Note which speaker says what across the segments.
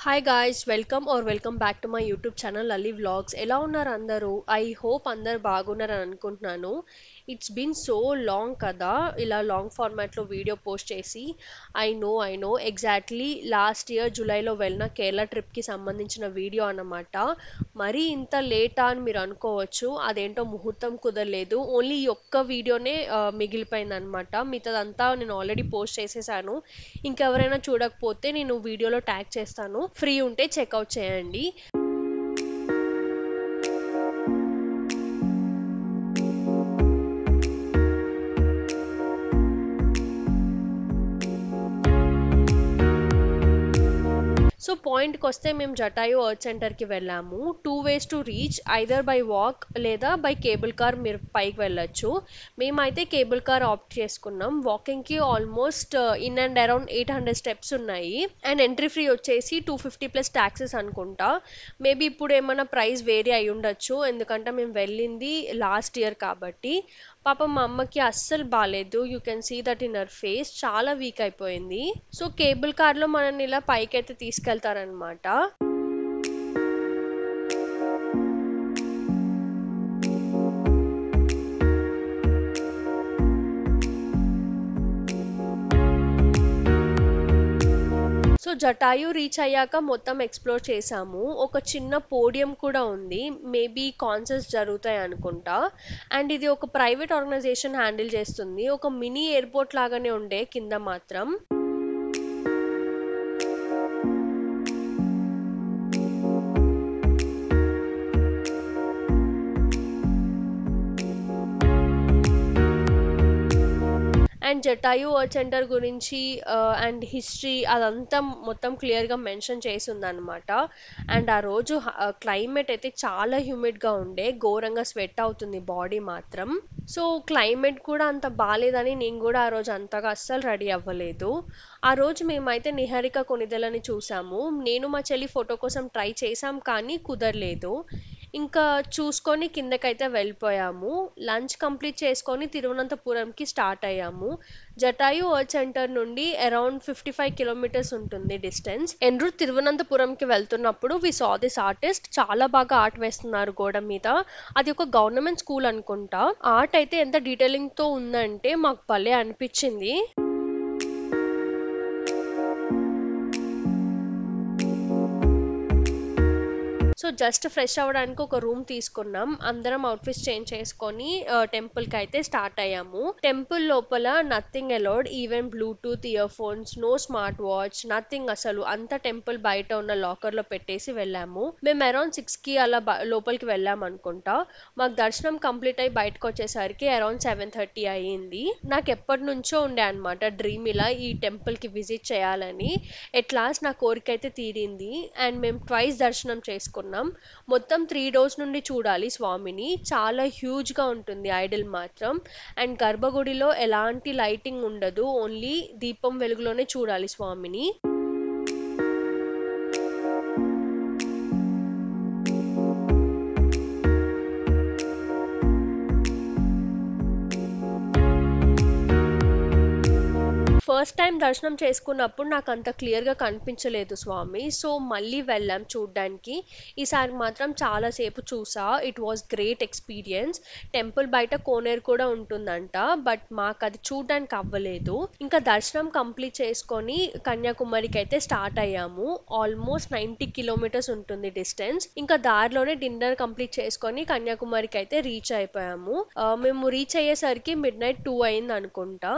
Speaker 1: Hi guys welcome back to my YouTube channel Lalli vlogs. ఎలా ఉన్నారు అందరూ? ఐ హోప్ అందరు బాగున్నారని అనుకుంటున్నాను. ఇట్స్ బీన్ సో లాంగ్ కదా ఇలా లాంగ్ ఫార్మాట్లో వీడియో పోస్ట్ చేసి. I know exactly last year జూలైలో వెళ్ళిన కేరళ ట్రిప్కి సంబంధించిన వీడియో అన్నమాట. మరీ ఇంత లేటా అని మీరు అనుకోవచ్చు. అదేంటో ముహూర్తం కుదరలేదు. ఓన్లీ ఈ ఒక్క వీడియోనే మిగిలిపోయింది అనమాట. మిగతాదంతా నేను ఆల్రెడీ పోస్ట్ చేసేసాను. ఇంకెవరైనా చూడకపోతే నేను వీడియోలో ట్యాగ్ చేస్తాను, ఫ్రీ ఉంటే చెక్అవుట్ చేయండి. సో పాయింట్కి వస్తే మేము జటాయు ఎర్త్ సెంటర్కి వెళ్ళాము. 2 ways to reach, either by walk లేదా బై కేబుల్ కార్ మీరు పైకి వెళ్ళొచ్చు. మేమైతే కేబుల్ కార్ ఆప్ట్ చేసుకున్నాం. వాకింగ్కి almost in and around 800 steps ఉన్నాయి. అండ్ ఎంట్రీ ఫ్రీ వచ్చేసి 250 ప్లస్ ట్యాక్సెస్ అనుకుంటా. మేబీ ఇప్పుడు ఏమైనా ప్రైస్ వేరీ అయి ఉండొచ్చు, ఎందుకంటే మేము వెళ్ళింది లాస్ట్ ఇయర్ కాబట్టి. పాపం మా అమ్మకి అస్సలు బాగాలేదు. You can see that in her face, చాలా వీక్ అయిపోయింది. సో కేబుల్ కార్లో మనల్ని ఇలా పైకైతే తీసుకెళ్తారనమాట. సో జటాయు రీచ్ అయ్యాక మొత్తం ఎక్స్ప్లోర్ చేసాము. ఒక చిన్న పోడియం కూడా ఉంది, మేబీ కాన్సర్ట్స్ జరుగుతాయి అనుకుంటా. అండ్ ఇది ఒక ప్రైవేట్ ఆర్గనైజేషన్ హ్యాండిల్ చేస్తుంది. ఒక మినీ ఎయిర్పోర్ట్ లాగానే ఉండే కింద మాత్రం. అండ్ జటాయు ఎర్త్ సెంటర్ గురించి అండ్ హిస్టరీ అదంతా మొత్తం క్లియర్గా మెన్షన్ చేసి ఉందన్నమాట. అండ్ ఆ రోజు క్లైమేట్ అయితే చాలా హ్యూమిడ్గా ఉండే, ఘోరంగా స్వెట్ అవుతుంది బాడీ మాత్రం. సో క్లైమేట్ కూడా అంత బాగాలేదని నేను కూడా ఆ రోజు అంతగా అస్సలు రెడీ అవ్వలేదు. ఆ రోజు మేమైతే నిహారిక కొనిదెలని చూసాము. నేను మా చెల్లి ఫోటో కోసం ట్రై చేసాం కానీ కుదరలేదు. ఇంకా చూసుకొని కిందకైతే వెళ్ళిపోయాము. లంచ్ కంప్లీట్ చేసుకొని తిరువనంతపురంకి స్టార్ట్ అయ్యాము. జటాయు ఎర్త్ సెంటర్ నుండి అరౌండ్ 55 కిలోమీటర్స్ ఉంటుంది డిస్టెన్స్. ఎన్రు తిరువనంతపురంకి వెళ్తున్నప్పుడు వి సా దిస్ ఆర్టిస్ట్. చాలా బాగా ఆర్ట్ వేస్తున్నారు గోడ మీద. అది ఒక గవర్నమెంట్ స్కూల్ అనుకుంటా. ఆర్ట్ అయితే ఎంత డీటెయిలింగ్ తో ఉందంటే మాకు భలే అనిపించింది. సో జస్ట్ ఫ్రెష్ అవ్వడానికి ఒక రూమ్ తీసుకున్నాం. అందరం అవుట్ఫిట్స్ చేంజ్ చేసుకొని టెంపుల్కి అయితే స్టార్ట్ అయ్యాము. టెంపుల్ లోపల nothing allowed, even bluetooth ear phones, no smart watch, nothing అసలు. అంతా టెంపుల్ బయట ఉన్న లాకర్ లో పెట్టేసి వెళ్ళాము. మేము అరౌండ్ 6కి అలా లోపలికి వెళ్ళాం అనుకుంటా. మాకు దర్శనం కంప్లీట్ అయ్యి బయటకు వచ్చేసరికి అరౌండ్ 7:30 అయ్యింది. నాకు ఎప్పటి నుంచో ఉండే అనమాట డ్రీమ్ ఇలా ఈ టెంపుల్ కి విజిట్ చేయాలని. ఎట్ లాస్ట్ నా కోరిక అయితే తీరింది. అండ్ మేము ట్వైస్ దర్శనం చేసుకున్నాం. మొత్తం 3 doors నుండి చూడాలి స్వామిని. చాలా హ్యూజ్ గా ఉంటుంది ఐడల్ మాత్రం. అండ్ గర్భగుడిలో ఎలాంటి లైటింగ్ ఉండదు, ఓన్లీ దీపం వెలుగులోనే చూడాలి స్వామిని. ఫస్ట్ టైం దర్శనం చేసుకున్నప్పుడు నాకు అంత క్లియర్గా కనిపించలేదు స్వామి. సో మళ్ళీ వెళ్ళాం చూడ్డానికి. ఈసారి మాత్రం చాలాసేపు చూసా. It was great experience. Temple బయట కోనేరు కూడా ఉంటుందంట, బట్ మాకు అది చూడ్డానికి అవ్వలేదు. ఇంకా దర్శనం కంప్లీట్ చేసుకొని కన్యాకుమారికి అయితే స్టార్ట్ అయ్యాము. ఆల్మోస్ట్ 90 కిలోమీటర్స్ ఉంటుంది డిస్టెన్స్. ఇంకా దారిలోనే డిన్నర్ కంప్లీట్ చేసుకొని కన్యాకుమారికి అయితే రీచ్ అయిపోయాము. మేము రీచ్ అయ్యేసరికి మిడ్ నైట్ 2 అయింది అనుకుంటా.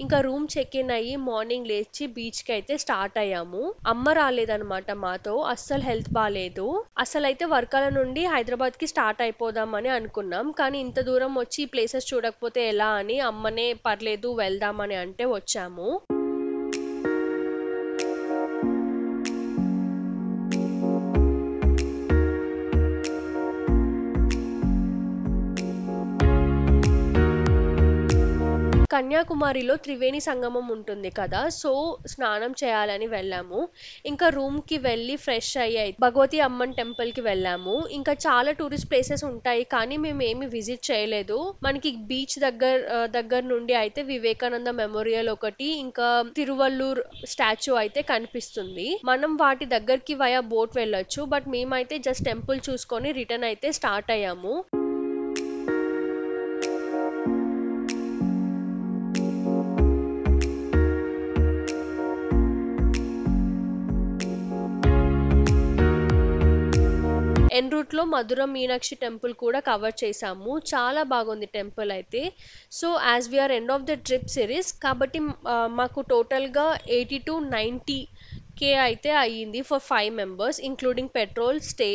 Speaker 1: ఇంకా రూమ్ చెక్ ఇన్ అయ్యి మార్నింగ్ లేచి బీచ్ కి అయితే స్టార్ట్ అయ్యాము. అమ్మ రాలేదన్నమాట మాతో, అస్సలు హెల్త్ బాగాలేదు. అసలైతే వర్కాల నుండి హైదరాబాద్ కి స్టార్ట్ అయిపోదామని అనుకున్నాం, కానీ ఇంత దూరం వచ్చి ఈ ప్లేసెస్ చూడకపోతే ఎలా అని అమ్మనే పర్లేదు వెళ్దామని అంటే వచ్చాము. కన్యాకుమారిలో త్రివేణి సంగమం ఉంటుంది కదా, సో స్నానం చేయాలని వెళ్ళాము. ఇంకా రూమ్ కి వెళ్ళి ఫ్రెష్ అయ్యి భగవతి అమ్మన్ టెంపుల్ కి వెళ్ళాము. ఇంకా చాలా టూరిస్ట్ ప్లేసెస్ ఉంటాయి కానీ మేము ఏమి విజిట్ చేయలేదు. మనకి బీచ్ దగ్గర నుండి అయితే వివేకానంద మెమోరియల్ ఒకటి, ఇంకా తిరువల్లూర్ స్టాచ్యూ అయితే కనిపిస్తుంది. మనం వాటి దగ్గరికి వయా బోట్ వెళ్ళొచ్చు, బట్ మేమైతే జస్ట్ టెంపుల్ చూసుకొని రిటర్న్ అయితే స్టార్ట్ అయ్యాము. ఎన్ రూట్ లో మధుర మీనాక్షి టెంపుల్ కూడా కవర్ చేసాము. చాలా బాగుంది టెంపుల్ అయితే. So as we're end of the trip series కాబట్టి మాకు టోటల్ గా 80 to 90K అయితే అయ్యింది for 5 members, including petrol, stay,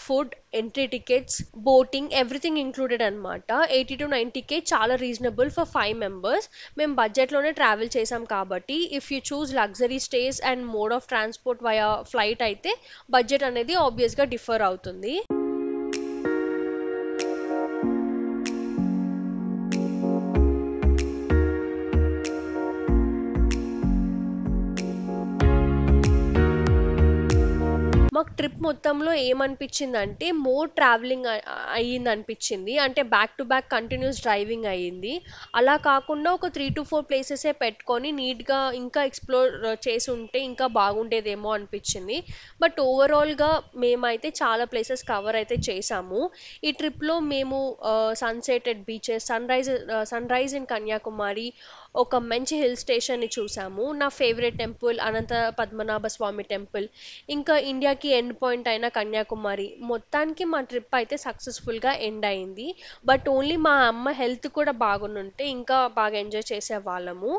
Speaker 1: food, entry tickets, boating, everything included అనమాట. 80 to 90K చాలా రీజనబుల్ ఫర్ 5 members. మేము బడ్జెట్లోనే ట్రావెల్ చేసాం కాబట్టి if you choose luxury stays and mode of transport via flight అయితే బడ్జెట్ అనేది ఆబ్వియస్గా డిఫర్ అవుతుంది. మాకు ట్రిప్ మొత్తంలో ఏమనిపించిందంటే మోర్ ట్రావెలింగ్ అయ్యింది అనిపించింది. అంటే back to back continuous driving అయ్యింది. అలా కాకుండా ఒక 3 to 4 ప్లేసెసే పెట్టుకొని నీట్గా ఇంకా ఎక్స్ప్లోర్ చేసి ఉంటే ఇంకా బాగుండేదేమో అనిపించింది. బట్ ఓవరాల్గా మేమైతే చాలా ప్లేసెస్ కవర్ అయితే చేసాము. ఈ ట్రిప్లో మేము sunset at beaches, sunrise in Kanyakumari, ఒక మంచి హిల్ స్టేషన్ని చూసాము. నా favourite temple Anantha Padmanabha Swamy temple, ఇంకా ఇండియాకి ఎండ్ పాయింట్ అయిన కన్యాకుమారి. మొత్తానికి మా ట్రిప్ అయితే సక్సెస్ఫుల్గా ఎండ్ అయింది. బట్ ఓన్లీ మా అమ్మ హెల్త్ కూడా బాగుండుంటే ఇంకా బాగా ఎంజాయ్ చేసే వాళ్ళము.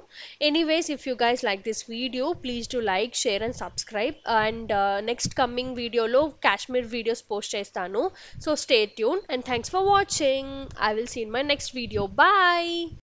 Speaker 1: Anyways, if you guys like this video please to like, share and subscribe. And next coming వీడియోలో కాశ్మీర్ వీడియోస్ పోస్ట్ చేస్తాను. So stay tune and thanks for watching. I will see in my next video. Bye.